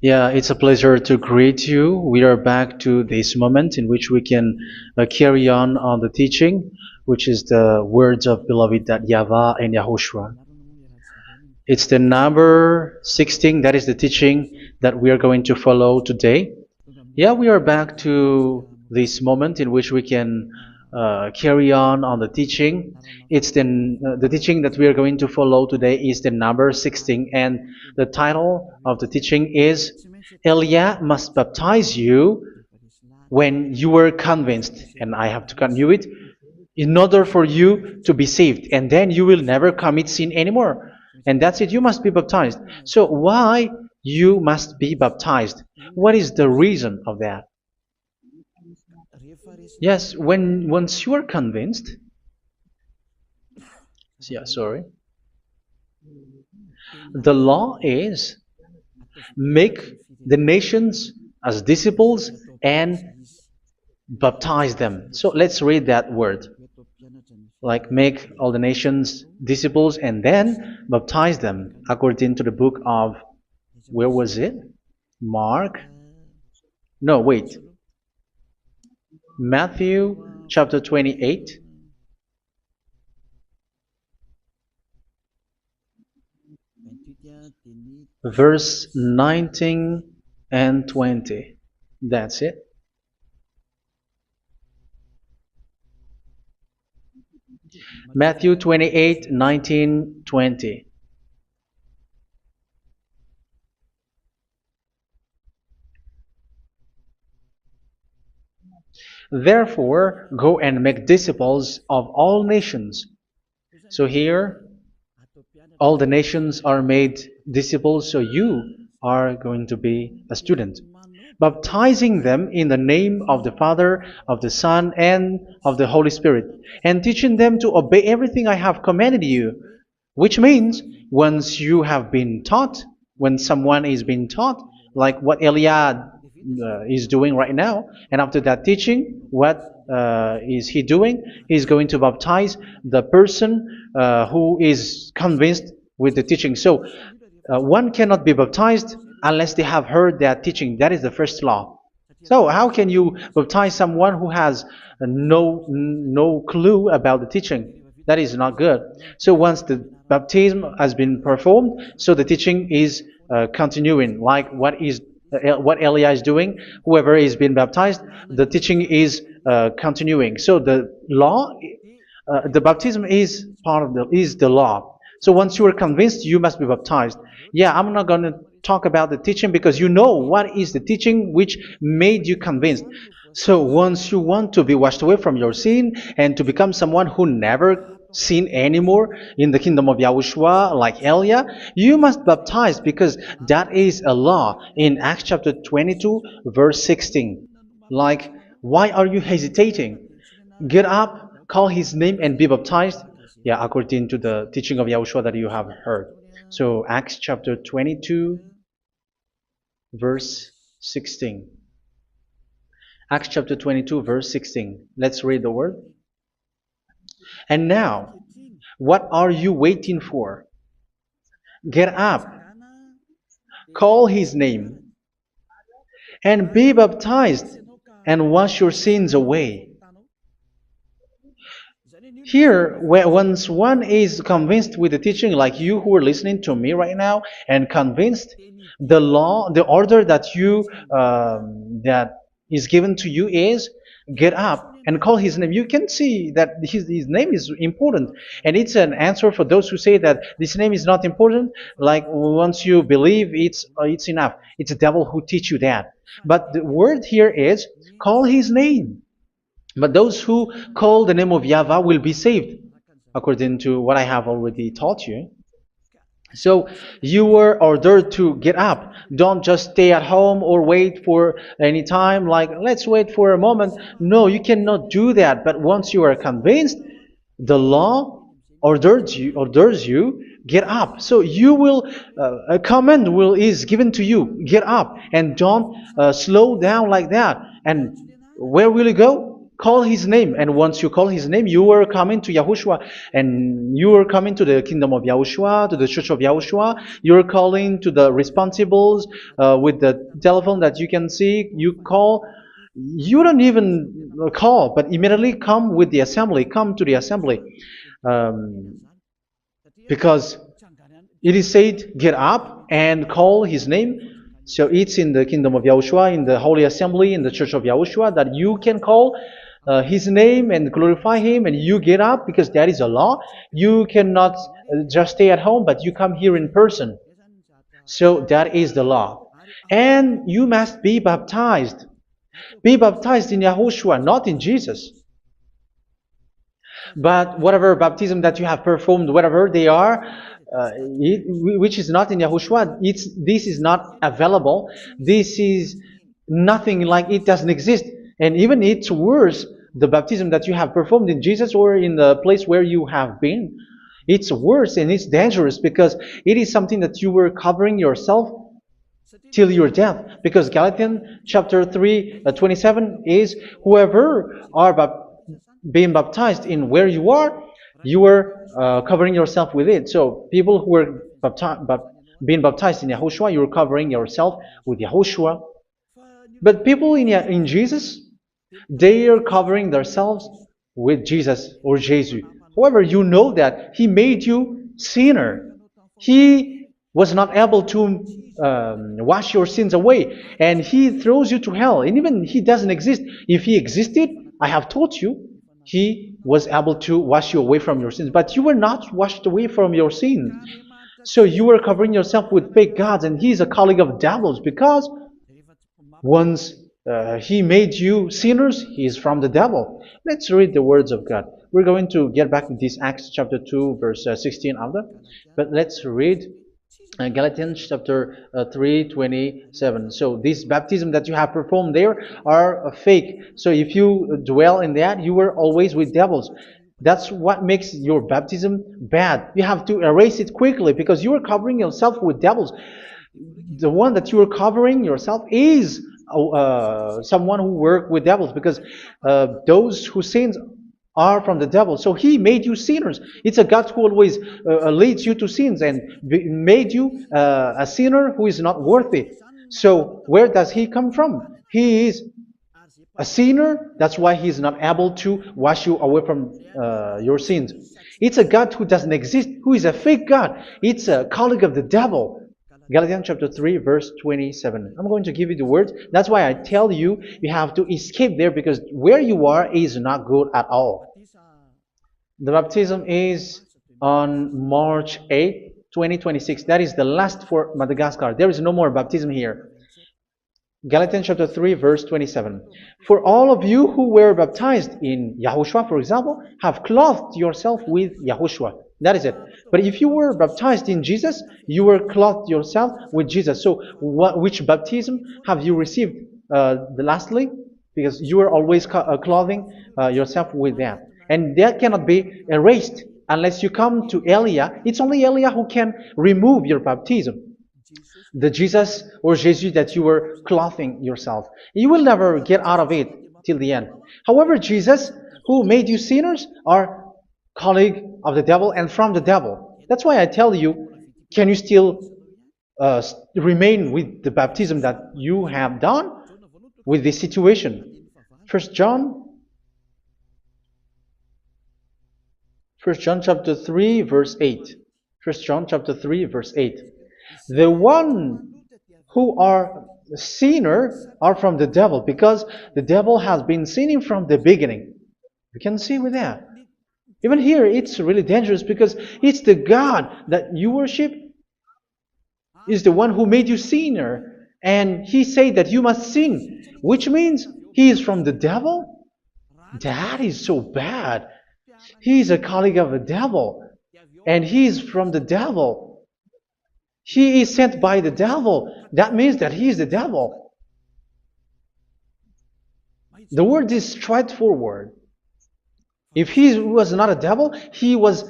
Yeah, it's a pleasure to greet you. We are back to this moment in which we can carry on the teaching, which is the words of beloved that YAHVAH and YAHOSHUA. It's the number 16, that is the teaching that we are going to follow today. Yeah, we are back to this moment in which we can carry on the teaching. It's the teaching that we are going to follow today is the number 16, and the title of the teaching is Elia must baptize you when you were convinced, and I have to continue it, in order for you to be saved, and then you will never commit sin anymore. And that's it, you must be baptized. So why you must be baptized? What is the reason of that? Yes, when once you are convinced, yeah, sorry, the law is make the nations as disciples and baptize them. So let's read that word. Like make all the nations disciples and then baptize them according to the book of, where was it? Mark? No, wait. Matthew chapter 28. Verse 19 and 20. That's it. Matthew 28, 19, 20. Therefore, go and make disciples of all nations. So here, all the nations are made disciples, so you are going to be a student. Baptizing them in the name of the Father, of the Son, and of the Holy Spirit, and teaching them to obey everything I have commanded you. Which means, once you have been taught, when someone is being taught, like what Elia is doing right now, and after that teaching, what is he doing? He's going to baptize the person who is convinced with the teaching. So one cannot be baptized unless they have heard that teaching. That is the first law. So how can you baptize someone who has no clue about the teaching? That is not good. So once the baptism has been performed, so the teaching is continuing. Like what Elia is doing, whoever is being baptized, the teaching is continuing. So the law, the baptism is part of the law. So once you are convinced, you must be baptized. Yeah, I'm not going to talk about the teaching because you know what is the teaching which made you convinced. So once you want to be washed away from your sin and to become someone who never sin anymore in the kingdom of Yahushua, like Elia, you must baptize because that is a law in Acts chapter 22, verse 16. Like, why are you hesitating? Get up, call his name, and be baptized. Yeah, according to the teaching of Yahushua that you have heard. So Acts chapter 22, verse 16. Acts chapter 22, verse 16. Let's read the word. And now, what are you waiting for? Get up, call his name, and be baptized, and wash your sins away. Here, once one is convinced with the teaching, like you who are listening to me right now, and convinced, the law, the order that that is given to you is get up and call his name. You can see that his name is important, and it's an answer for those who say that this name is not important. Like once you believe, it's enough. It's the devil who teach you that. But the word here is call his name. But those who call the name of YAHVAH will be saved, according to what I have already taught you. So you were ordered to get up. Don't just stay at home or wait for any time, like let's wait for a moment. No, you cannot do that. But once you are convinced, the law orders you get up. So you will a command is given to you, get up, and don't slow down like that. And where will you go? call his name. And once you call his name, you are coming to Yahushua. And you are coming to the kingdom of Yahushua, to the church of Yahushua. You're calling to the responsibles with the telephone that you can see. You call. You don't even call, but immediately come with the assembly. Come to the assembly. Um, because it is said, get up and call his name. So it's in the kingdom of Yahushua, in the holy assembly, in the church of Yahushua, that you can call his name and glorify him, and you get up, because that is a law. You cannot just stay at home, but you come here in person. So that is the law. And you must be baptized. Be baptized in Yahushua, not in Jesus. But whatever baptism that you have performed, whatever they are, which is not in Yahushua, this is not available. This is nothing, like it doesn't exist. And even it's worse, the baptism that you have performed in Jesus or in the place where you have been. It's worse and it's dangerous, because it is something that you were covering yourself till your death. Because Galatians chapter 3, 27 is, whoever are being baptized in where you are covering yourself with it. So people who were being baptized in Yahushua, you're covering yourself with Yahushua. But people in Jesus, they are covering themselves with Jesus or Jesus. However, you know that He made you sinner. He was not able to wash your sins away, and He throws you to hell. And even He doesn't exist. If He existed, I have taught you, He was able to wash you away from your sins. But you were not washed away from your sins. So you were covering yourself with fake gods, and He is a colleague of devils, because once He made you sinners, He is from the devil. Let's read the words of God. We're going to get back to this Acts chapter 2, verse 16 after. But let's read Galatians chapter 3, 27. So this baptism that you have performed there are fake. So if you dwell in that, you were always with devils. That's what makes your baptism bad. You have to erase it quickly, because you are covering yourself with devils. The one that you are covering yourself is someone who works with devils, because those who sin are from the devil. So He made you sinners. It's a God who always leads you to sins, and made you a sinner who is not worthy. So where does He come from? He is a sinner. That's why He is not able to wash you away from your sins. It's a God who doesn't exist, who is a fake God. It's a colleague of the devil. Galatians chapter 3, verse 27. I'm going to give you the words. That's why I tell you, you have to escape there, because where you are is not good at all. The baptism is on March 8, 2026. That is the last for Madagascar. There is no more baptism here. Galatians chapter 3, verse 27. For all of you who were baptized in Yahushua, for example, have clothed yourself with Yahushua. That is it. But if you were baptized in Jesus, you were clothed yourself with Jesus. So which baptism have you received lastly? Because you are always clothing yourself with that. And that cannot be erased unless you come to Eliah. It's only Eliah who can remove your baptism. The Jesus or Jesus that you were clothing yourself. You will never get out of it till the end. However, Jesus, who made you sinners, are colleague of the devil and from the devil. That's why I tell you, can you still remain with the baptism that you have done with this situation? First John chapter 3, verse 8. First John chapter 3, verse 8. The one who are sinner are from the devil, because the devil has been sinning from the beginning. You can see with that. Even here, it's really dangerous, because it's the God that you worship is the one who made you sinner, and He said that you must sin, which means He is from the devil. That is so bad. He is a colleague of the devil, and He is from the devil. He is sent by the devil. That means that He is the devil. The word is straightforward. If He was not a devil, He washed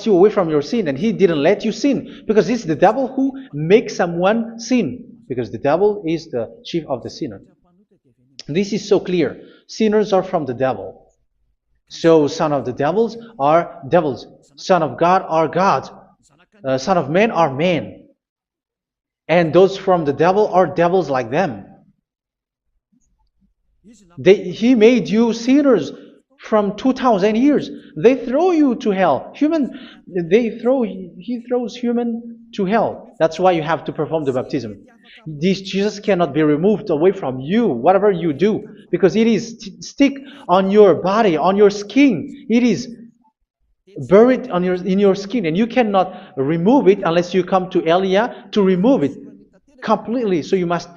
you away from your sin, and He didn't let you sin, because it's the devil who makes someone sin, because the devil is the chief of the sinner. This is so clear. Sinners are from the devil. So son of the devils are devils. Son of God are gods. Son of men are men. And those from the devil are devils like them. He made you sinners from 2,000 years. They throw you to hell. He throws human to hell. That's why you have to perform the baptism. This Jesus cannot be removed away from you, whatever you do, because it is stick on your body, on your skin. It is buried in your skin, and you cannot remove it unless you come to Elia to remove it completely. So you must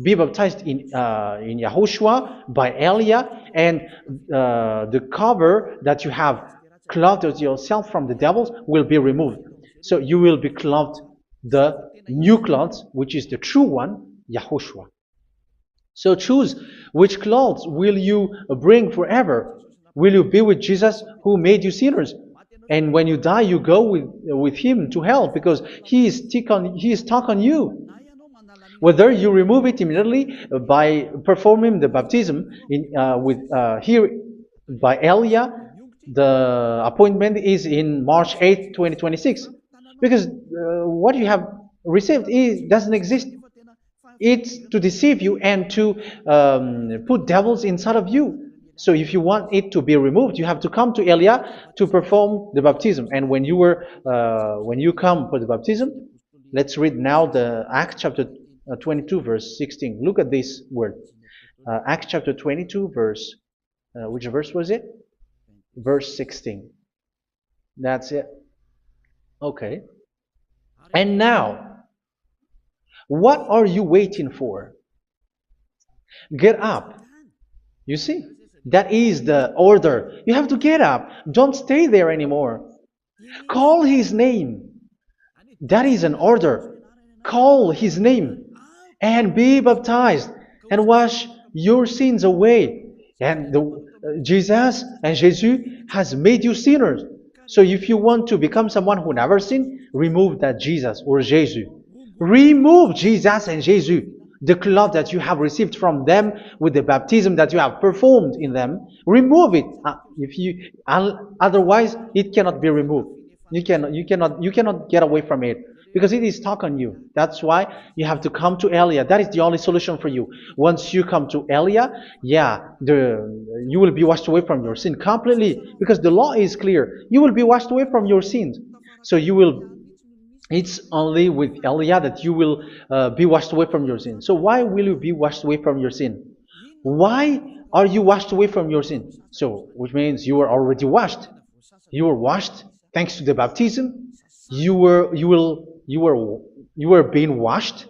be baptized in YAHOSHUA by Elia, and the cover that you have clothed yourself from the devils will be removed. So you will be clothed the new clothes, which is the true one, YAHOSHUA. So choose which clothes will you bring forever. Will you be with Jesus who made you sinners? And when you die, you go with him to hell because he is stuck on you. Whether you remove it immediately by performing the baptism here by Elia, the appointment is in March 8, 2026. Because what you have received doesn't exist. It's to deceive you and to put devils inside of you. So if you want it to be removed, you have to come to Elia to perform the baptism. And when you come for the baptism, let's read now the Acts chapter 22 verse 16. Look at this word. Acts chapter 22 verse, which verse was it? Verse 16. That's it. Okay. And now, what are you waiting for? Get up. You see, that is the order. You have to get up. Don't stay there anymore. Call his name. That is an order. Call his name and be baptized and wash your sins away. And Jesus has made you sinners. So if you want to become someone who never sinned, remove that Jesus or Jesus. Remove Jesus and Jesus, the cloth that you have received from them with the baptism that you have performed in them. Remove it. Otherwise, it cannot be removed. You cannot get away from it because it is stuck on you. That's why you have to come to Elia. That is the only solution for you. Once you come to Elia, you will be washed away from your sin completely because the law is clear. You will be washed away from your sins. So it's only with Elia that you will be washed away from your sin. So why will you be washed away from your sin? Why are you washed away from your sin? So, which means you are already washed. You were washed thanks to the baptism. You were being washed,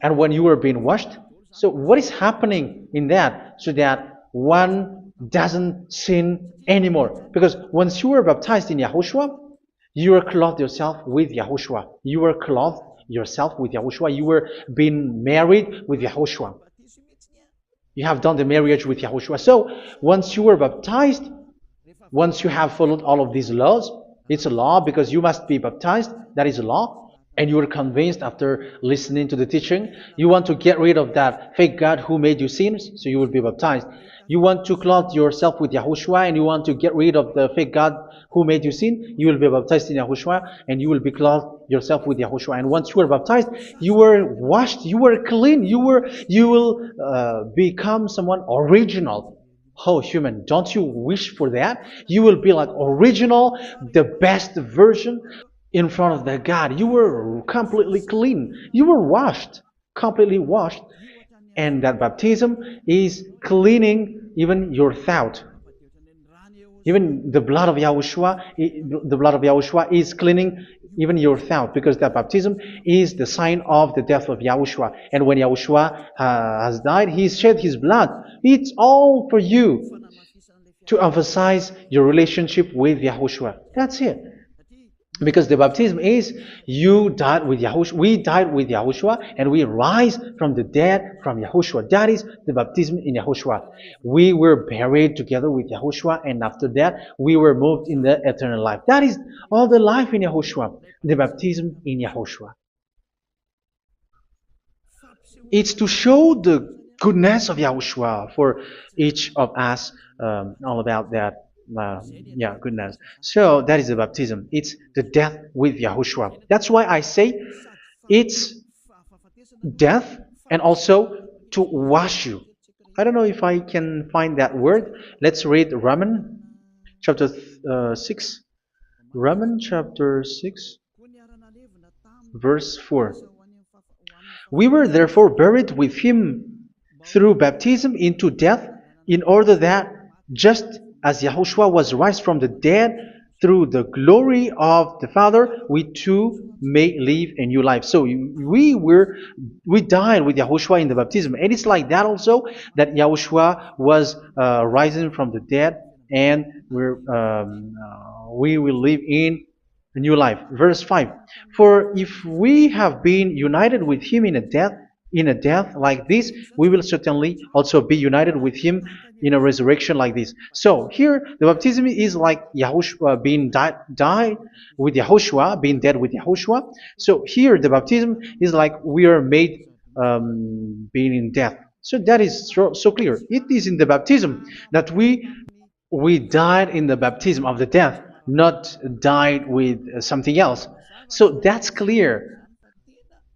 and when you were being washed, so what is happening in that? So that one doesn't sin anymore. Because once you were baptized in YAHOSHUA, you were clothed yourself with YAHOSHUA. You were clothed yourself with YAHOSHUA. You were being married with YAHOSHUA. You have done the marriage with YAHOSHUA. So once you were baptized, once you have followed all of these laws, it's a law because you must be baptized. That is a law. And you are convinced after listening to the teaching, you want to get rid of that fake God who made you sinners, so you will be baptized. You want to clothe yourself with YAHOSHUA and you want to get rid of the fake God who made you sin, you will be baptized in YAHOSHUA and you will be clothed yourself with YAHOSHUA. And once you are baptized, you were washed, you were clean, you will become someone original. Oh, human, don't you wish for that? You will be like original, the best version in front of the God. You were completely clean. You were washed, completely washed. And that baptism is cleaning even your thought. Even the blood of YAHOSHUA is cleaning even your thought, because that baptism is the sign of the death of YAHOSHUA. And when YAHOSHUA has died, he shed his blood. It's all for you to emphasize your relationship with YAHOSHUA. That's it. Because the baptism is you died with YAHOSHUA, we died with YAHOSHUA, and we rise from the dead from YAHOSHUA. That is the baptism in YAHOSHUA. We were buried together with YAHOSHUA, and after that we were moved in the eternal life. That is all the life in YAHOSHUA, the baptism in YAHOSHUA. It's to show the goodness of Yahushua for each of us, all about that. Yeah, goodness. So that is the baptism. It's the death with Yahushua. That's why I say it's death and also to wash you. I don't know if I can find that word. Let's read Romans chapter 6. Romans chapter 6, verse 4. We were therefore buried with him through baptism into death, in order that, just as Yahushua was raised from the dead through the glory of the Father, we too may live a new life. So we died with Yahushua in the baptism, and it's like that also that Yahushua was rising from the dead, and we will live in a new life. Verse 5. For if we have been united with him in a death like this, we will certainly also be united with him in a resurrection like this. So here the baptism is like Yahushua being died with Yahushua, being dead with Yahushua. So here the baptism is like we are made being in death. So that is so clear. It is in the baptism that we died in the baptism of the death, not died with something else. So that's clear.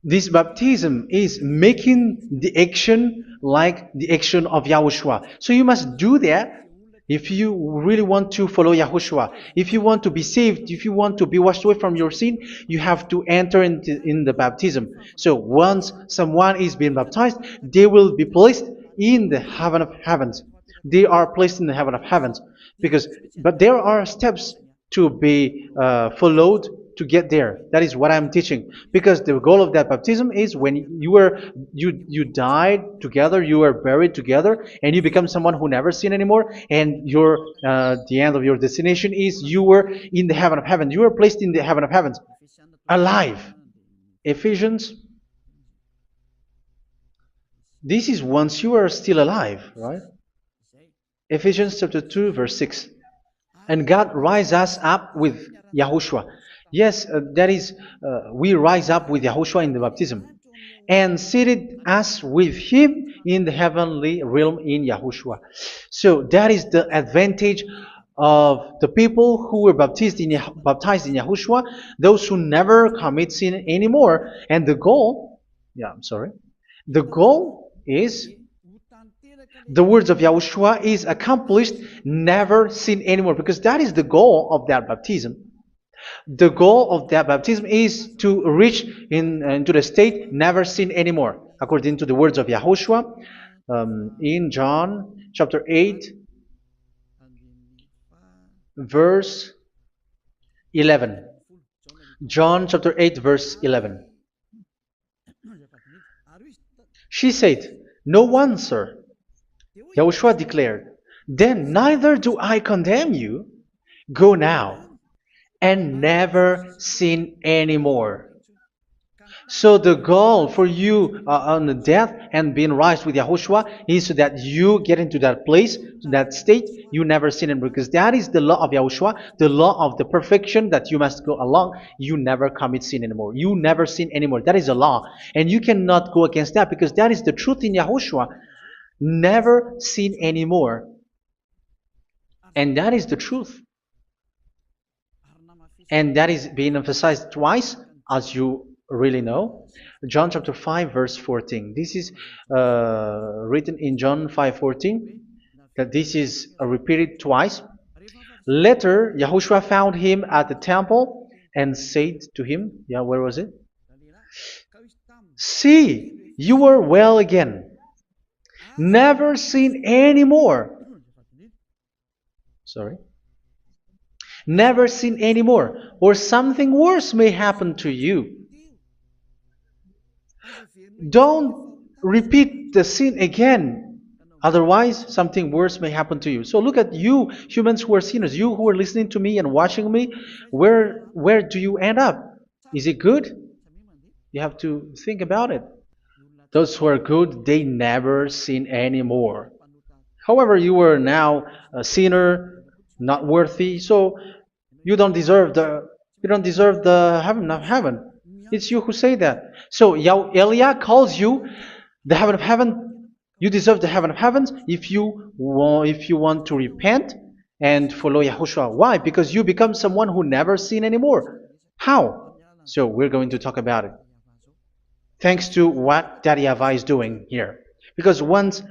This baptism is making the action like the action of Yahushua. So you must do that if you really want to follow Yahushua. If you want to be saved, if you want to be washed away from your sin, you have to enter in the baptism. So once someone is being baptized, they will be placed in the heaven of heavens. They are placed in the heaven of heavens, but there are steps to be followed to get there. That is what I'm teaching, because the goal of that baptism is when you died together, you were buried together, and you become someone who never sin anymore, and the end of your destination is you were in the heaven of heaven. You were placed in the heaven of heavens, alive. Ephesians. This is once you are still alive, right? Ephesians chapter 2, verse 6. And God rise us up with Yahushua. Yes, that is, we rise up with Yahushua in the baptism. And seated us with him in the heavenly realm in Yahushua. So that is the advantage of the people who were baptized in Yahushua, those who never commit sin anymore. And the goal, the goal is the words of Yahushua is accomplished, never sin anymore, because that is the goal of that baptism. The goal of that baptism is to reach into the state never sin anymore, according to the words of Yahushua in John chapter 8, verse 11. John chapter 8, verse 11. She said, "No one, sir." Yahushua declared, "Then neither do I condemn you. Go now and never sin anymore." So the goal for you on the death and being raised with Yahushua is so that you get into that place, to that state, you never sin anymore. Because that is the law of Yahushua, the law of the perfection that you must go along. You never commit sin anymore. You never sin anymore. That is a law. And you cannot go against that, because that is the truth in Yahushua. Never sin anymore. And that is the truth. And that is being emphasized twice, as you really know. John chapter 5, verse 14. This is written in John 5:14, that this is repeated twice. Later, Yahushua found him at the temple and said to him, where was it? "See, you are well again. Never sin anymore." Never sin anymore, or something worse may happen to you. Don't repeat the sin again. Otherwise, something worse may happen to you. So look at you, humans who are sinners, you who are listening to me and watching me. Where do you end up? Is it good? You have to think about it. Those who are good, they never sin anymore. However, you are now a sinner, not worthy, so you don't deserve the heaven of heaven. It's you who say that. So Eliah calls you the heaven of heaven You deserve the heaven of heavens if you want to repent and follow Yahushua. Why? Because you become someone who never sin anymore. How? So we're going to talk about it. Thanks to what Daddy YAHVAH is doing here. Because once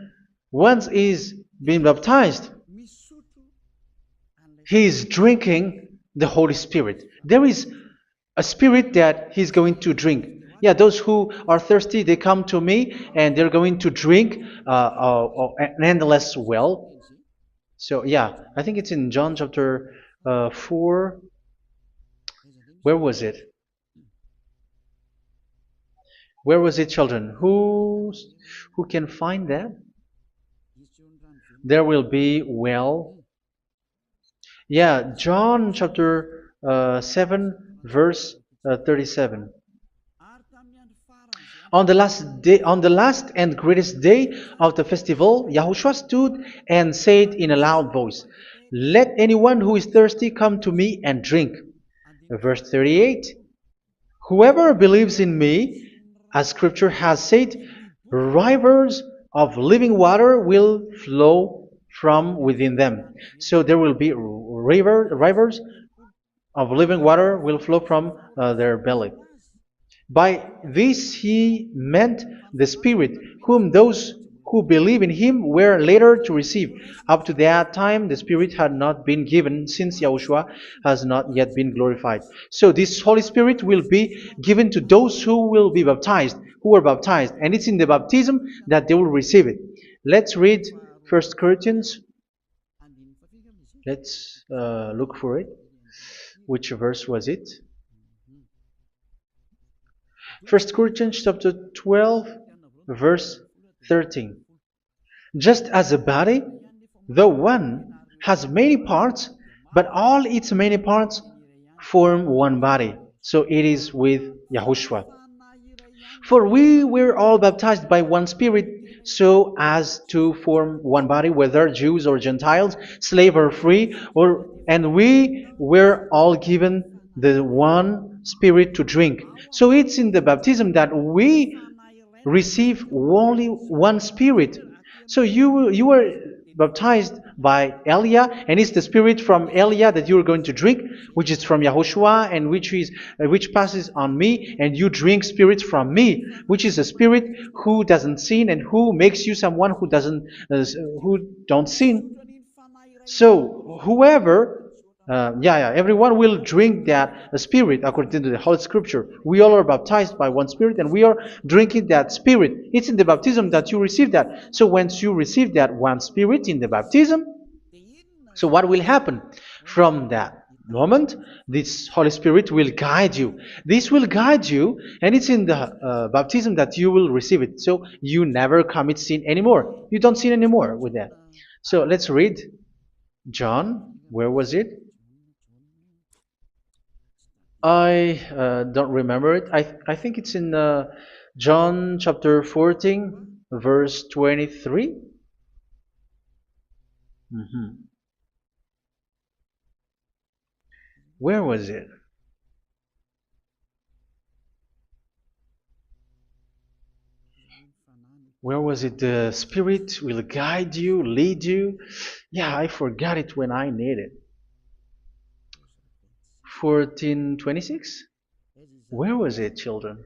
is being baptized, he is drinking the Holy Spirit. There is a spirit that he's going to drink. Yeah, those who are thirsty, they come to me and they're going to drink an endless well. So yeah, I think it's in John chapter 4. Where was it? Where was it, children? Who can find that? There will be well. Yeah, John chapter 7, verse 37. On the last day, on the last and greatest day of the festival, Yahushua stood and said in a loud voice, "Let anyone who is thirsty come to me and drink." Verse 38. Whoever believes in me, as Scripture has said, rivers of living water will flow from within them. So there will be rivers of living water will flow from their belly. By this he meant the Spirit, whom those who believe in him were later to receive. Up to that time, the Spirit had not been given, since Yahushua has not yet been glorified. So this Holy Spirit will be given to those who will be baptized, who were baptized. And it's in the baptism that they will receive it. Let's read 1 Corinthians. Let's look for it. Which verse was it? 1 Corinthians chapter 12, verse 13. Just as a body, though one, has many parts, but all its many parts form one body. So it is with Yahushua. For we were all baptized by one Spirit, so as to form one body, whether Jews or Gentiles, slave or free, and we were all given the one Spirit to drink. So it's in the baptism that we receive only one Spirit. So you were baptized by Elia, and it's the Spirit from Elia that you are going to drink, which is from Yahushua, and which passes on me, and you drink Spirit from me, which is a Spirit who doesn't sin and who makes you someone who don't sin. So whoever everyone will drink that Spirit according to the Holy Scripture. We all are baptized by one Spirit, and we are drinking that Spirit. It's in the baptism that you receive that. So once you receive that one Spirit in the baptism, so what will happen? From that moment, this Holy Spirit will guide you. This will guide you, and it's in the baptism that you will receive it. So you never commit sin anymore. You don't sin anymore with that. So let's read John. Where was it? I don't remember it. I think it's in John chapter 14, verse 23. Where was it? Where was it? The Spirit will guide you, lead you. Yeah, I forgot it when I need it. 14:26? Where was it, children?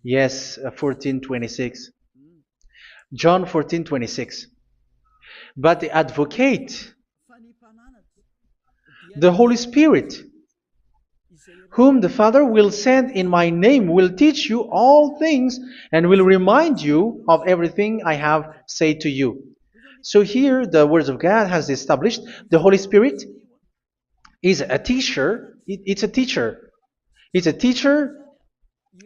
Yes, 14:26. John 14:26. But the advocate, the Holy Spirit, whom the Father will send in my name, will teach you all things and will remind you of everything I have said to you. So here the words of God has established the Holy Spirit is a teacher. It's a teacher. It's a teacher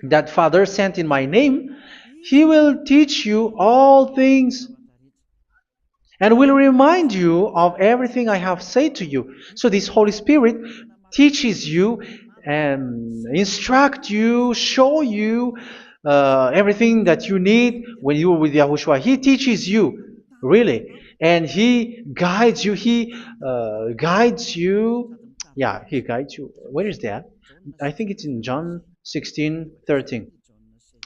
that Father sent in my name. He will teach you all things and will remind you of everything I have said to you. So this Holy Spirit teaches you and instruct you, show you everything that you need when you are with Yahushua. He teaches you, really. And He guides you. He guides you. Yeah, He guides you. Where is that? I think it's in John 16:13.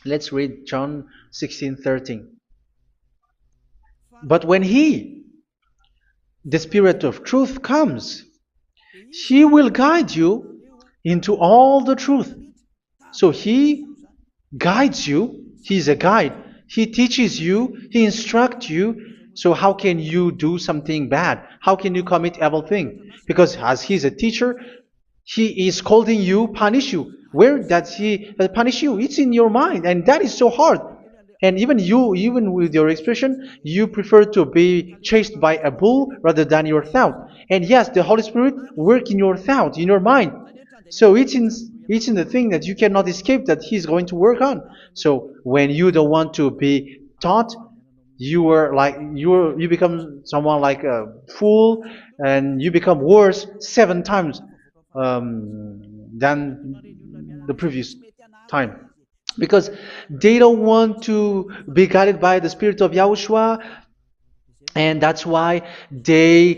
Let's read John 16:13. But when He, the Spirit of truth, comes, He will guide you into all the truth. So He guides you. He's a guide. He teaches you. He instructs you. So how can you do something bad? How can you commit evil thing? Because as He's a teacher, He is scolding you, punish you. Where does He punish you? It's in your mind, and that is so hard. And even you, even with your expression, you prefer to be chased by a bull rather than your thought. And yes, the Holy Spirit work in your thought, in your mind. So it's in the thing that you cannot escape that He's going to work on. So when you don't want to be taught, you become someone like a fool, and you become worse 7 times than the previous time, because they don't want to be guided by the Spirit of Yahushua, and that's why they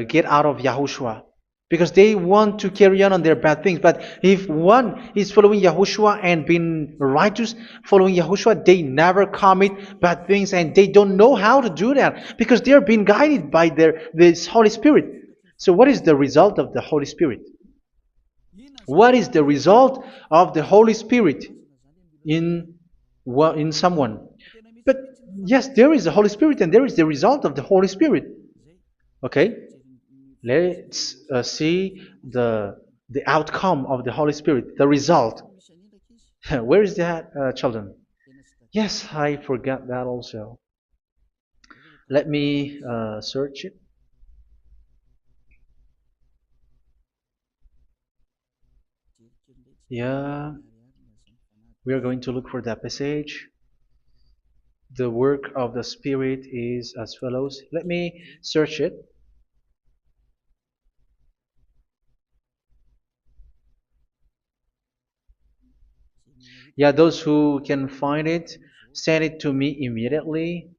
get out of Yahushua, because they want to carry on their bad things. But if one is following Yahushua and being righteous, following Yahushua, they never commit bad things, and they don't know how to do that because they are being guided by this Holy Spirit. So what is the result of the Holy Spirit? What is the result of the Holy Spirit in someone? But yes, there is the Holy Spirit, and there is the result of the Holy Spirit. Okay, let's see the outcome of the Holy Spirit, the result. Where is that, children? Yes, I forgot that also. Let me search it. Yeah, we are going to look for that passage. The work of the Spirit is as follows. Let me search it. Yeah, those who can find it, send it to me immediately.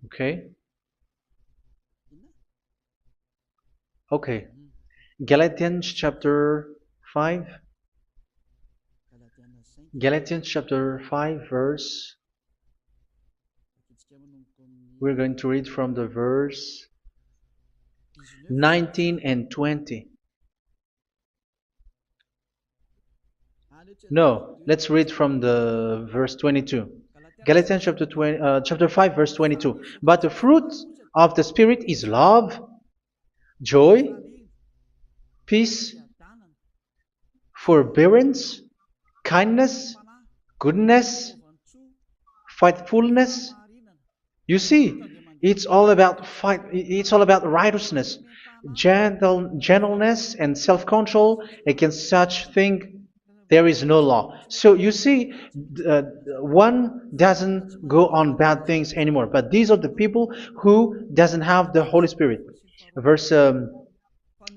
Okay. Okay. Galatians chapter 5. Galatians chapter 5 verse. We're going to read from the verse 19 and 20. No, let's read from the verse 22. Galatians chapter 5 verse 22. But the fruit of the Spirit is love, joy, peace, forbearance, kindness, goodness, faithfulness. You see, it's all about fight. It's all about righteousness, gentleness, and self-control. Against such thing, there is no law. So you see, one doesn't go on bad things anymore. But these are the people who doesn't have the Holy Spirit. Verse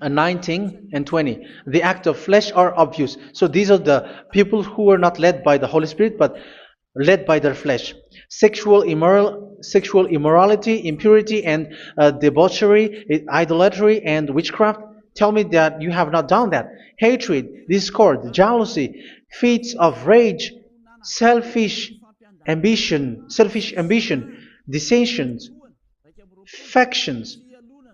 19 and 20. The act of flesh are obvious. So these are the people who are not led by the Holy Spirit, but led by their flesh. Sexual immorality, impurity, and debauchery, idolatry, and witchcraft. Tell me that you have not done that. Hatred, discord, jealousy, fits of rage, selfish ambition, dissensions, factions.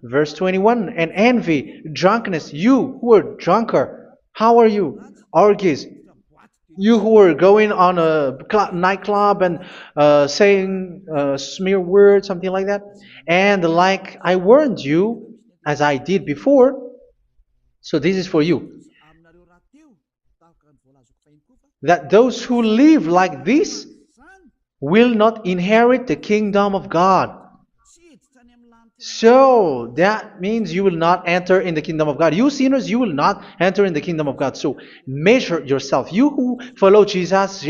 Verse 21, and envy, drunkenness. You who are drunkard, how are you? Orgies. You who are going on a nightclub and saying smear words, something like that. And like I warned you, as I did before, so this is for you. That those who live like this will not inherit the kingdom of God. So that means you will not enter in the kingdom of God. You sinners, you will not enter in the kingdom of God. So measure yourself. You who follow Jesus,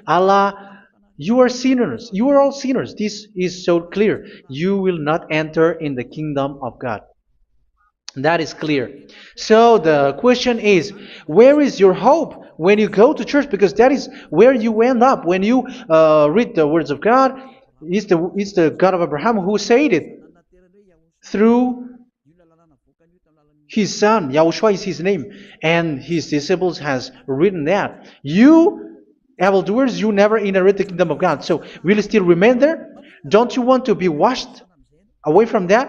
Allah, you are sinners. You are all sinners. This is so clear. You will not enter in the kingdom of God. That is clear. So the question is, where is your hope when you go to church? Because that is where you end up. When you read the words of God, it's the God of Abraham who said it. Through His son, Yahushua is his name, and his disciples has written that. You evildoers, you never inherit the kingdom of God. So will you still remain there? Don't you want to be washed away from that?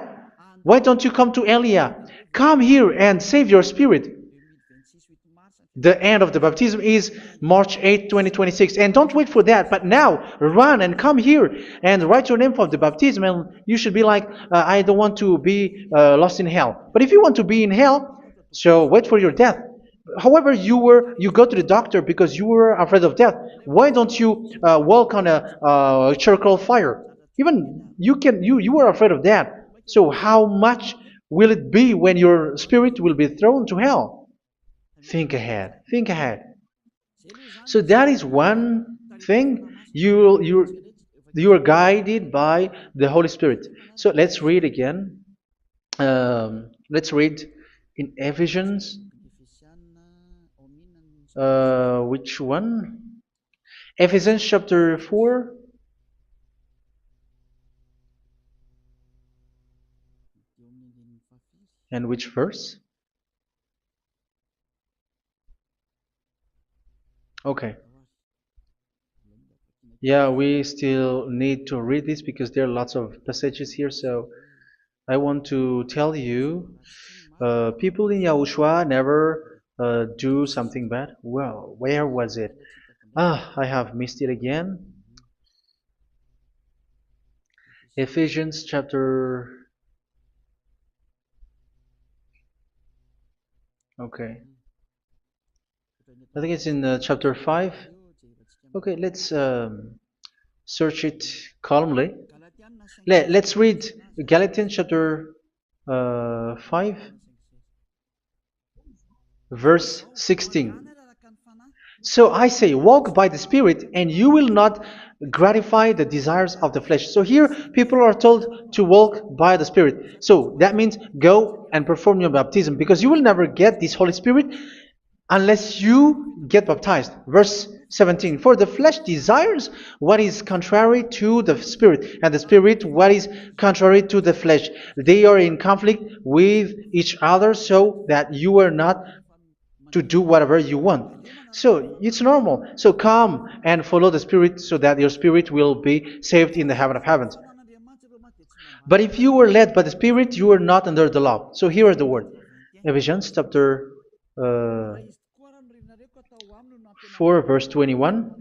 Why don't you come to Elia? Come here and save your spirit. The end of the baptism is March 8, 2026. And don't wait for that, but now run and come here and write your name for the baptism. And you should be like, I don't want to be lost in hell. But if you want to be in hell, so wait for your death. However, you go to the doctor because you were afraid of death. Why don't you walk on a charcoal fire? Even you were afraid of that. So how much will it be when your spirit will be thrown to hell? Think ahead. Think ahead. So that is one thing. You are guided by the Holy Spirit. So let's read again. Let's read in Ephesians. Which one? Ephesians chapter 4. And which verse? Okay. Yeah, we still need to read this because there are lots of passages here. So I want to tell you, people in Yahushua never do something bad. Well, where was it? I have missed it again. Ephesians chapter. Okay. I think it's in chapter 5. Okay, let's search it calmly. Let's read Galatians chapter 5, verse 16. So I say, walk by the Spirit, and you will not gratify the desires of the flesh. So here, people are told to walk by the Spirit. So that means go and perform your baptism, because you will never get this Holy Spirit unless you get baptized. Verse 17. For the flesh desires what is contrary to the Spirit, and the Spirit what is contrary to the flesh. They are in conflict with each other, so that you are not to do whatever you want. So it's normal. So come and follow the Spirit so that your spirit will be saved in the heaven of heavens. But if you were led by the Spirit, you are not under the law. So here is the word. Ephesians chapter 4 verse 21.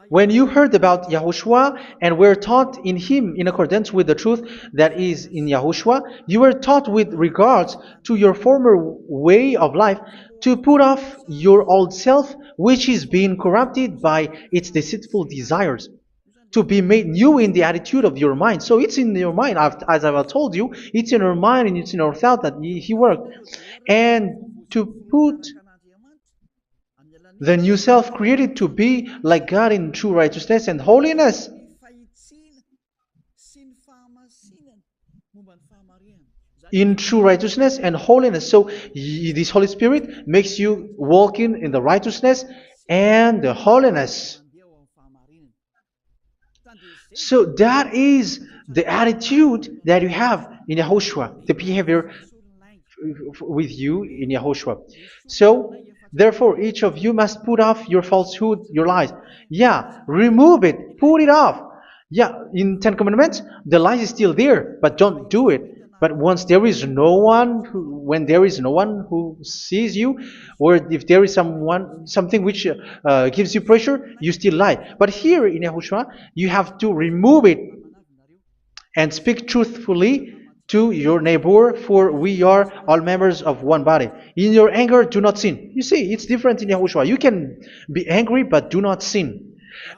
When you heard about Yahushua and were taught in him in accordance with the truth that is in Yahushua, you were taught with regards to your former way of life to put off your old self, which is being corrupted by its deceitful desires, to be made new in the attitude of your mind. So it's in your mind, as I've told you, it's in your mind and it's in your thought that he worked. And to put the new self created to be like God in true righteousness and holiness. In true righteousness and holiness. So this Holy Spirit makes you walking in the righteousness and the holiness. So that is the attitude that you have in Yahushua, the behavior with you in Yahushua. So therefore, each of you must put off your falsehood, your lies. Yeah, remove it, put it off. Yeah, in Ten Commandments, the lies is still there, but don't do it. But once there is no one, when there is no one who sees you, or if there is something which gives you pressure, you still lie. But here in Yahushua, you have to remove it and speak truthfully to your neighbor, for we are all members of one body. In your anger, do not sin. You see, it's different in Yahushua. You can be angry, but do not sin.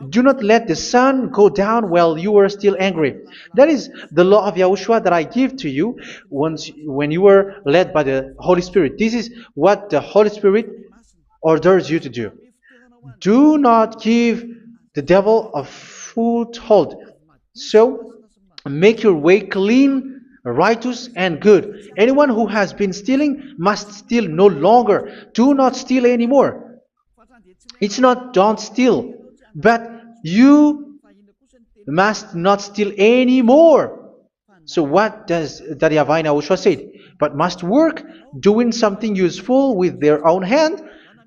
Do not let the sun go down while you are still angry. That is the law of Yahushua that I give to you when you were led by the Holy Spirit. This is what the Holy Spirit orders you to do. Do not give the devil a foothold. So, make your way clean, righteous, and good. Anyone who has been stealing must steal no longer. Do not steal anymore. It's not don't steal, but you must not steal anymore. So what does Daddy Yahweh Yahushua said? But must work doing something useful with their own hand,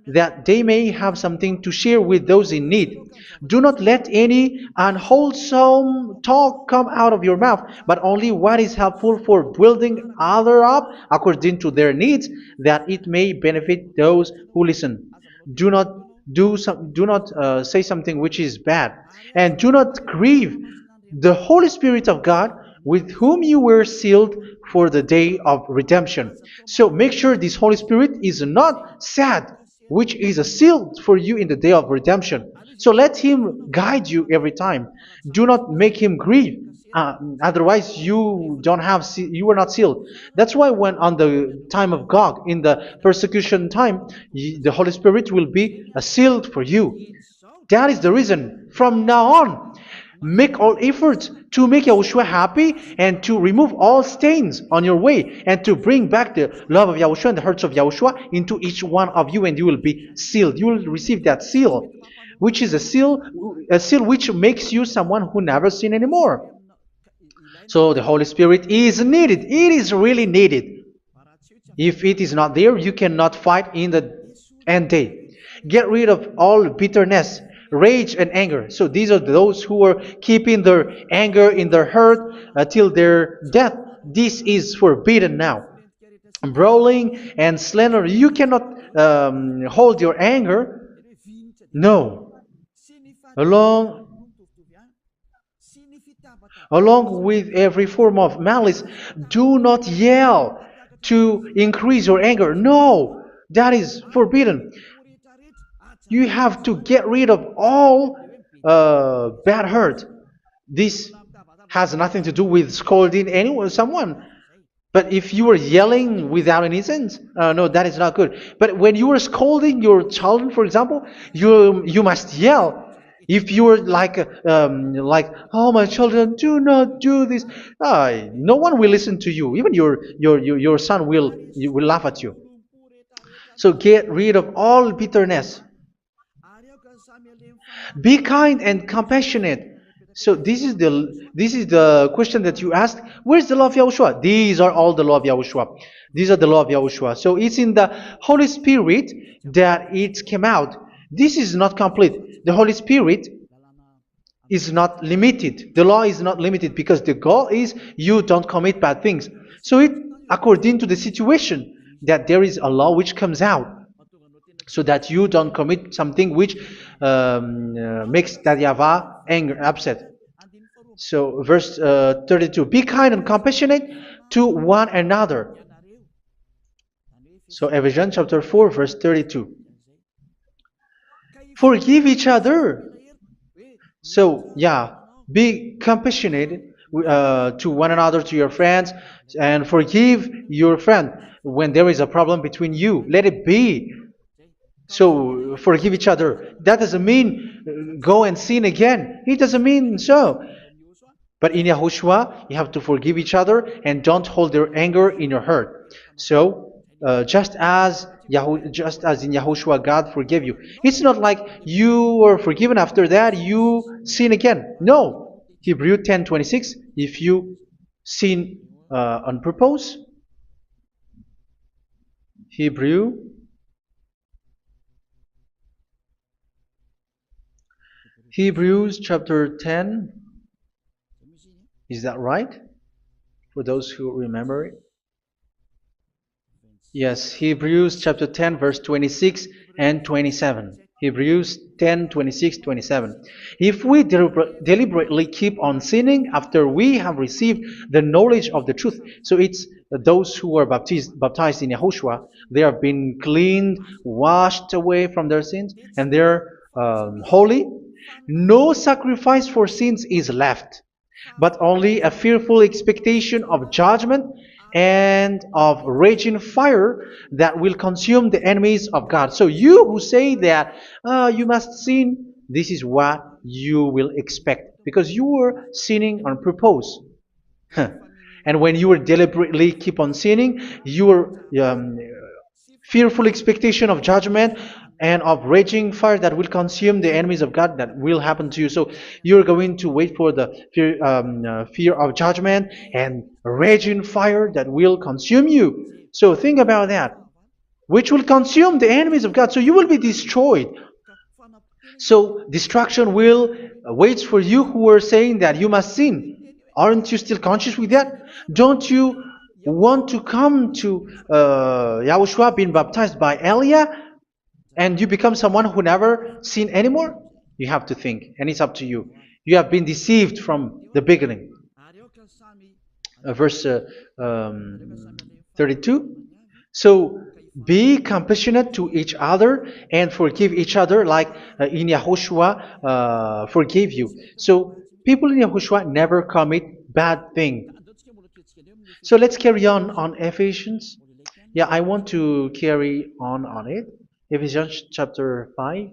that they may have something to share with those in need. Do not let any unwholesome talk come out of your mouth, but only what is helpful for building other up according to their needs, that it may benefit those who listen. Do not do not say something which is bad, and do not grieve the Holy Spirit of God, with whom you were sealed for the day of redemption. So make sure this Holy Spirit is not sad, which is a seal for you in the day of redemption. So let Him guide you every time. Do not make Him grieve. Otherwise, you were not sealed. That's why when on the time of God, in the persecution time, the Holy Spirit will be a sealed for you. That is the reason. From now on, make all efforts to make Yahushua happy and to remove all stains on your way and to bring back the love of Yahushua and the hearts of Yahushua into each one of you, and you will be sealed. You will receive that seal, which is a seal which makes you someone who never sin anymore. So the Holy Spirit is needed. It is really needed. If it is not there, you cannot fight in the end day. Get rid of all bitterness, rage, and anger. So these are those who are keeping their anger in their heart till their death. This is forbidden now. Brawling and slander. You cannot hold your anger. No. Along Along with every form of malice, do not yell to increase your anger. No, that is forbidden. You have to get rid of all bad hurt. This has nothing to do with scolding anyone, someone. But if you are yelling without any sense, no, that is not good. But when you are scolding your children, for example, you must yell. If you are like, oh my children, do not do this, no one will listen to you. Even your son will laugh at you. So get rid of all bitterness. Be kind and compassionate. So this is the question that you asked. Where's the law of Yahushua? These are all the law of Yahushua. These are the law of Yahushua. So it's in the Holy Spirit that it came out. This is not complete. The Holy Spirit is not limited. The law is not limited because the goal is you don't commit bad things. So it according to the situation that there is a law which comes out, so that you don't commit something which makes that YAHVAH angry, upset. So verse 32, be kind and compassionate to one another. So Ephesians chapter 4 verse 32. Forgive each other. So yeah, be compassionate to one another, to your friends, and forgive your friend when there is a problem between you. Let it be. So forgive each other. That doesn't mean go and sin again. It doesn't mean so. But in Yahushua, you have to forgive each other and don't hold their anger in your heart. So just as in Yahushua, God forgave you. It's not like you were forgiven after that you sin again. No. Hebrew 10:26. If you sin on purpose, Hebrews chapter 10. Is that right? For those who remember it. Yes, Hebrews chapter 10 verse 26 and 27. Hebrews 10, 26, 27. If we deliberately keep on sinning after we have received the knowledge of the truth, so it's those who are baptized in Yahushua, they have been cleaned, washed away from their sins, and they're holy. No sacrifice for sins is left, but only a fearful expectation of judgment and of raging fire that will consume the enemies of God. So you who say that you must sin, this is what you will expect, because you were sinning on purpose. And when you will deliberately keep on sinning, your fearful expectation of judgment and of raging fire that will consume the enemies of God that will happen to you. So you're going to wait for the fear of judgment and raging fire that will consume you. So think about that, which will consume the enemies of God. So you will be destroyed. So destruction will wait for you who are saying that you must sin. Aren't you still conscious with that? Don't you want to come to Yahushua being baptized by Elia and you become someone who never sin anymore? You have to think, and it's up to you. You have been deceived from the beginning. Verse 32. So be compassionate to each other and forgive each other like in Yahushua forgave you. So people in Yahushua never commit bad thing. So let's carry on Ephesians. Yeah, I want to carry on it. Ephesians chapter 5.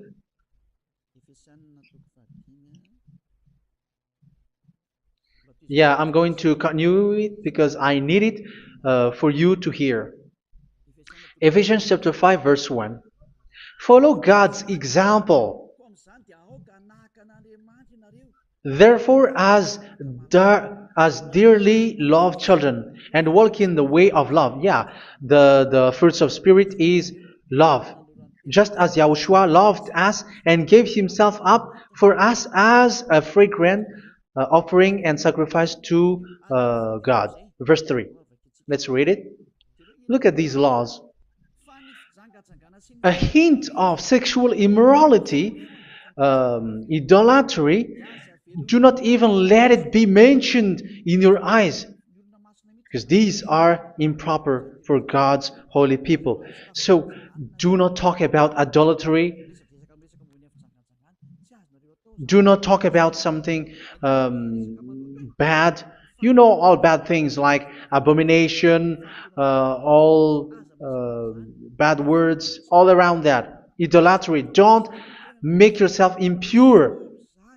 Yeah, I'm going to continue it because I need it for you to hear. Ephesians chapter 5 verse 1. Follow God's example. Therefore, as dearly loved children, and walk in the way of love. Yeah, the fruits of spirit is love. Just as Yahushua loved us and gave himself up for us as a fragrant offering and sacrifice to God. Verse 3. Let's read it. Look at these laws. A hint of sexual immorality, idolatry, do not even let it be mentioned in your eyes, because these are improper for God's holy people. So do not talk about idolatry. Do not talk about something bad. You know all bad things like abomination, all bad words, all around that. Idolatry. Don't make yourself impure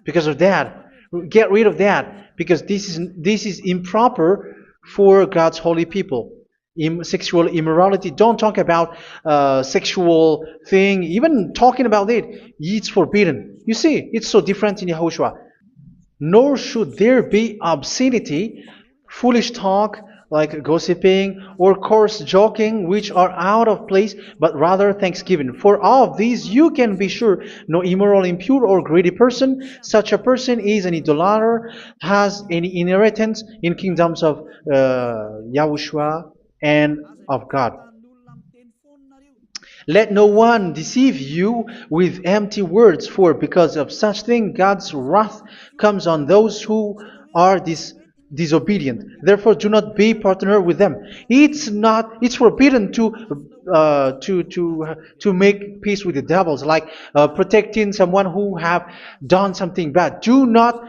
because of that. Get rid of that because this is improper for God's holy people. Sexual immorality. Don't talk about sexual thing. Even talking about it's forbidden. You see, it's so different in Yahushua. Nor should there be obscenity, foolish talk like gossiping or coarse joking, which are out of place, but rather thanksgiving. For of these you can be sure: no immoral, impure, or greedy person, such a person is an idolater, has any inheritance in kingdoms of Yahushua and of God. Let no one deceive you with empty words, for because of such thing God's wrath comes on those who are disobedient. Therefore, do not be partner with them. It's forbidden to make peace with the devils, like protecting someone who have done something bad. Do not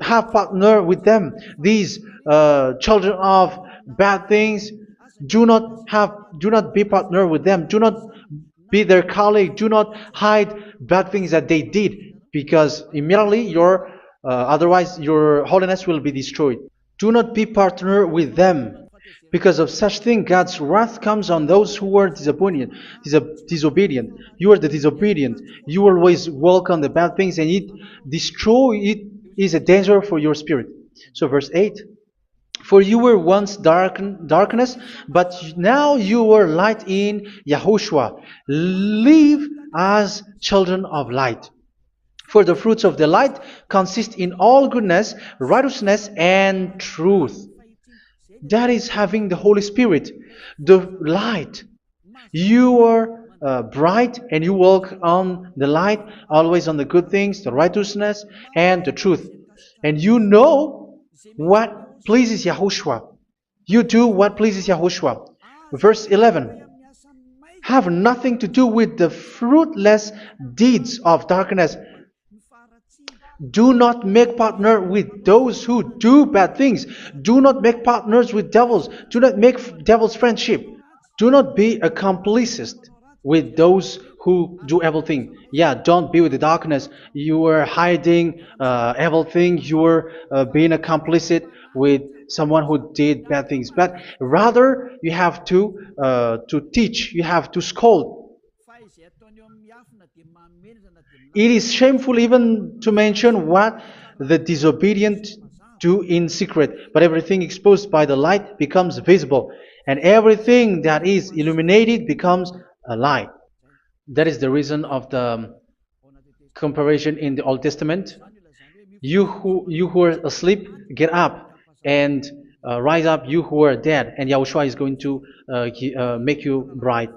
have partner with them. These children of bad things, do not be partner with them. Do not be their colleague. Do not hide bad things that they did, because immediately otherwise your holiness will be destroyed. Do not be partner with them. Because of such thing, God's wrath comes on those who are disobedient. You are the disobedient. You always walk on the bad things, and it is a danger for your spirit. So verse 8. For you were once darkness, but now you are light in Yahushua. Live as children of light. For the fruits of the light consist in all goodness, righteousness, and truth. That is having the Holy Spirit, the light. You are bright and you walk on the light, always on the good things, the righteousness, and the truth. And you know what pleases Yahushua. You do what pleases Yahushua. Verse 11. Have nothing to do with the fruitless deeds of darkness. Do not make partner with those who do bad things. Do not make partners with devils. Do not make devil's friendship. Do not be accomplices with those who do evil things. Yeah, don't be with the darkness. You are hiding evil things. You are being a complicit with someone who did bad things. But rather, you have to teach. You have to scold. It is shameful even to mention what the disobedient do in secret, but everything exposed by the light becomes visible, and everything that is illuminated becomes a light. That is the reason of the comparison in the Old Testament. You who are asleep, get up and rise up, you who are dead, and Yahushua is going to make you bright.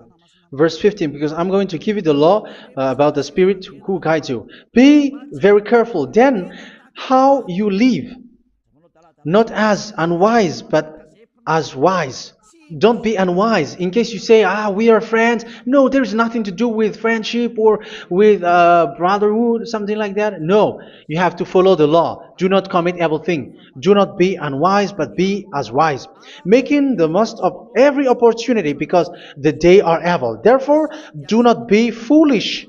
Verse 15, because I'm going to give you the law about the Spirit who guides you. Be very careful then how you live, not as unwise, but as wise. Don't be unwise. In case you say, we are friends. No, there's nothing to do with friendship or with brotherhood, something like that. No, you have to follow the law. Do not commit evil thing. Do not be unwise, but be as wise, making the most of every opportunity because the day are evil. Therefore, do not be foolish,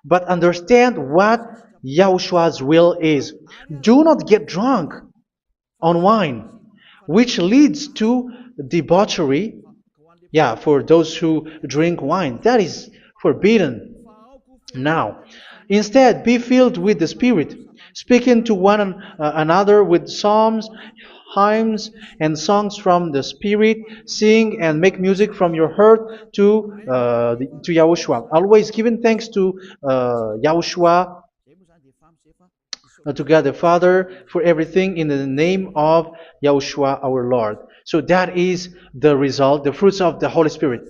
but understand what Yahushua's will is. Do not get drunk on wine, which leads to debauchery. Yeah, for those who drink wine, that is forbidden now. Instead, be filled with the Spirit, speaking to one another with psalms, hymns, and songs from the Spirit. Sing and make music from your heart to Yahushua. Always giving thanks to Yahushua, to God the Father for everything in the name of Yahushua our Lord. So that is the result, the fruits of the Holy Spirit.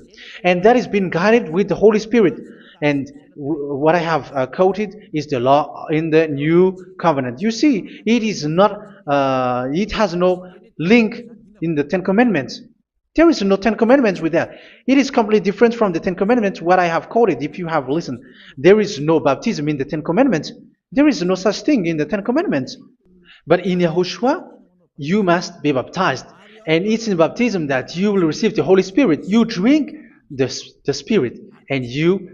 And that is being guided with the Holy Spirit. And what I have quoted is the law in the new covenant. You see, it is not, it has no link in the Ten Commandments. There is no Ten Commandments with that. It is completely different from the Ten Commandments, what I have quoted, if you have listened. There is no baptism in the Ten Commandments. There is no such thing in the Ten Commandments. But in Yahushua, you must be baptized. And it's in baptism that you will receive the Holy Spirit. You drink the Spirit, and you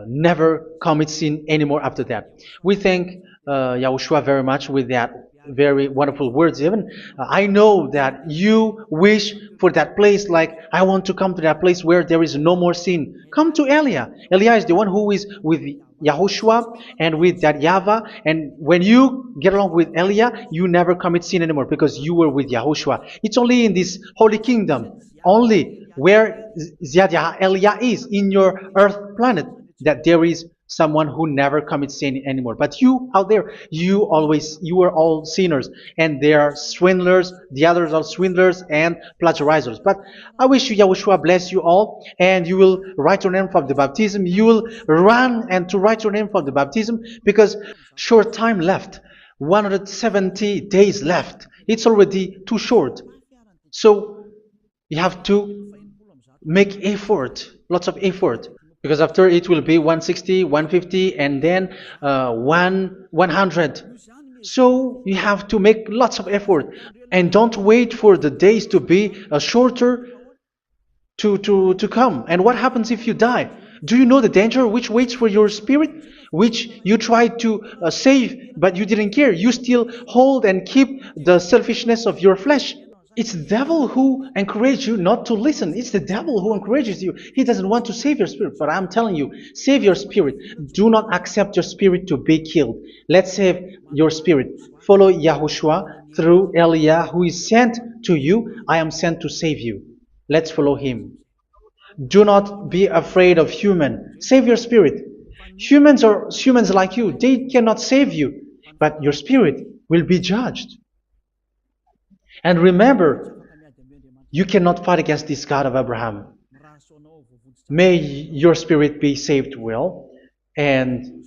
never commit sin anymore after that. We thank Yahushua very much with that very wonderful words. Even I know that you wish for that place, like I want to come to that place where there is no more sin. Come to Elia. Elia is the one who is with Yahushua and with that YAHVAH, and when you get along with Elia, you never commit sin anymore because you were with Yahushua. It's only in this holy kingdom, only where Ziad Elia is in your earth planet, that there is someone who never commits sin anymore. But you out there, you are all sinners, and they are swindlers. The others are swindlers and plagiarizers. But I wish you, Yahushua, bless you all, and you will write your name from the baptism. You will run and to write your name from the baptism, because short time left, 170 days left. It's already too short. So you have to make effort, lots of effort, because after it will be 160, 150, and then 100. So you have to make lots of effort, and don't wait for the days to be shorter to come. And what happens if you die? Do you know the danger which waits for your spirit, which you tried to save, but you didn't care? You still hold and keep the selfishness of your flesh. It's the devil who encourages you not to listen. It's the devil who encourages you. He doesn't want to save your spirit. But I'm telling you, save your spirit. Do not accept your spirit to be killed. Let's save your spirit. Follow Yahushua through Elia, who is sent to you. I am sent to save you. Let's follow him. Do not be afraid of human. Save your spirit. Humans are humans like you. They cannot save you. But your spirit will be judged. And remember, you cannot fight against this God of Abraham. May your spirit be saved well and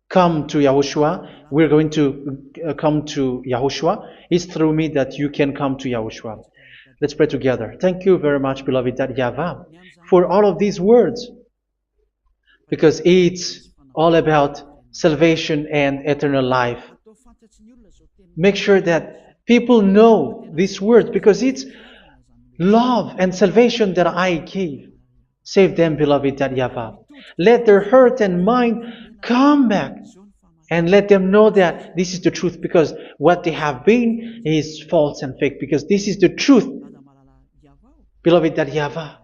come to Yahushua. We're going to come to Yahushua. It's through me that you can come to Yahushua. Let's pray together. Thank you very much, beloved YAHVAH, for all of these words, because it's all about salvation and eternal life. Make sure that people know these words, because it's love and salvation that I gave. Save them, beloved YAHVAH. Let their heart and mind come back, and let them know that this is the truth, because what they have been is false and fake, because this is the truth. Beloved YAHVAH,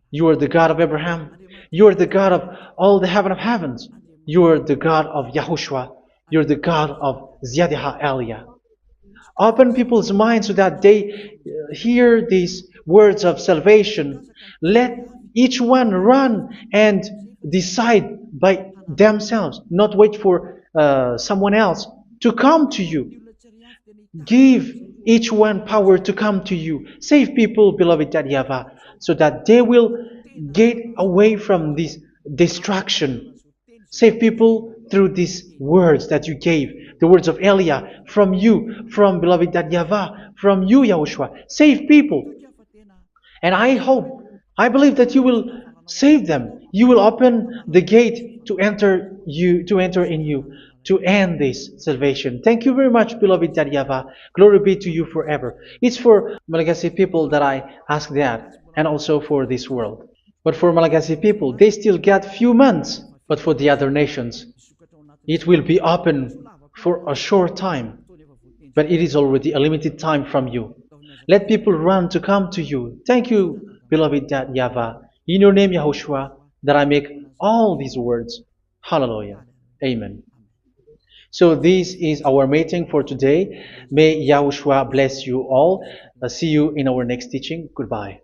you are the God of Abraham. You are the God of all the heaven of heavens. You are the God of Yahushua. You're the God of Ziyadiha Elia. Open people's minds so that they hear these words of salvation. Let each one run and decide by themselves, not wait for someone else to come to you. Give each one power to come to you. Save people, beloved YAHVAH, so that they will get away from this distraction. Save people through these words that you gave, the words of Elia, from you, from beloved YAHVAH, from you, Yahushua. Save people. And I hope, I believe that you will save them. You will open the gate to enter in you, to end this salvation. Thank you very much, beloved YAHVAH. Glory be to you forever. It's for Malagasy people that I ask that, and also for this world. But for Malagasy people, they still get few months. But for the other nations, it will be open for a short time. But it is already a limited time from you. Let people run to come to you. Thank you, beloved YAHVAH. In your name, Yahushua, that I make all these words. Hallelujah. Amen. So this is our meeting for today. May Yahushua bless you all. See you in our next teaching. Goodbye.